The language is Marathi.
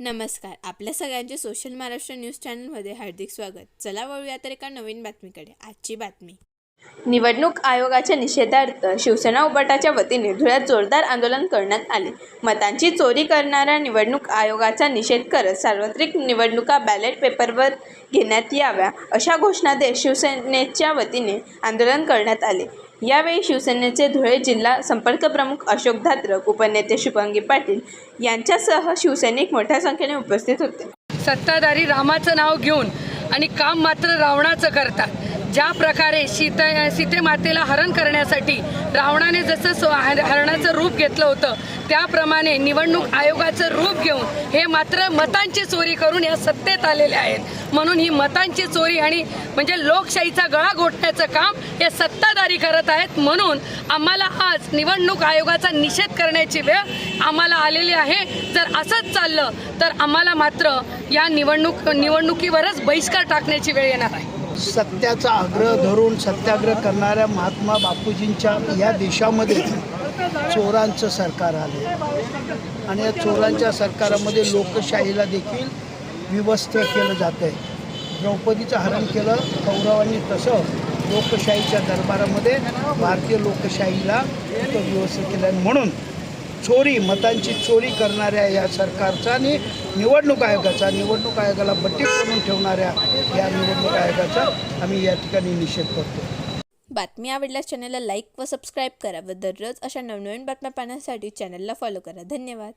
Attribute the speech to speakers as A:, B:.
A: नमस्कार. आपल्या सगळ्यांचे सोशल महाराष्ट्र न्यूज चॅनलमध्ये हार्दिक स्वागत. चला वळूया तर एका नवीन बातमीकडे. आजची बातमी. निवडणूक आयोगाच्या निषेधार्थ शिवसेना उभाटाच्या वतीने धुळ्यात जोरदार आंदोलन करण्यात आले. मतांची चोरी करणाऱ्या निवडणूक आयोगाचा निषेध करत सार्वत्रिक निवडणुका बॅलेट पेपरवर घेण्यात याव्या अशा घोषणा देत शिवसेनेच्या वतीने आंदोलन करण्यात आले. यावेळी शिवसेनेचे धुळे जिल्हा संपर्क प्रमुख अशोक धात्रक, उपनेते शुभांगी पाटील यांच्यासह शिवसैनिक मोठ्या संख्येने उपस्थित होते.
B: सत्ताधारी रामाचं नाव घेऊन आणि काम मात्र रावणाचं करतात. ज्या प्रकारे सीतेमातेला हरण करण्यासाठी रावणाने जसं हरणाचं रूप घेतलं होतं त्याप्रमाणे निवडणूक आयोगाचं रूप घेऊन हे मात्र मतांची चोरी करून या सत्तेत आलेले आहेत. म्हणून ही मतांची चोरी आणि म्हणजे लोकशाहीचा गळा घोटण्याचं काम हे सत्ताधारी करत आहेत. म्हणून आम्हाला आज निवडणूक आयोगाचा निषेध करण्याची वेळ आम्हाला आलेली आहे. जर असंच चाललं तर आम्हाला मात्र या निवडणुकीवरच बहिष्कार टाकण्याची वेळ येणार आहे.
C: सत्याचा आग्रह धरून सत्याग्रह करणाऱ्या महात्मा बापूजींच्या या देशामध्ये चोरांचं सरकार आले आणि या चोरांच्या सरकारामध्ये लोकशाहीला देखील विवस्थ केलं जातं आहे. द्रौपदीचं हरण केलं कौरवांनी, तसं लोकशाहीच्या दरबारामध्ये भारतीय लोकशाहीला विवस्थ केलं. म्हणून मतांची चोरी करणाऱ्या या सरकारचा आणि निवडणूक आयोगाला बट्टी करून ठेवणाऱ्या या निवडणूक आयोगाचा आम्ही या ठिकाणी निषेध करतो.
A: बातमी आवडल्यास चॅनलला लाईक व सबस्क्राईब करा व दररोज अशा नवनवीन बातम्या पाहण्यासाठी चॅनलला फॉलो करा. धन्यवाद.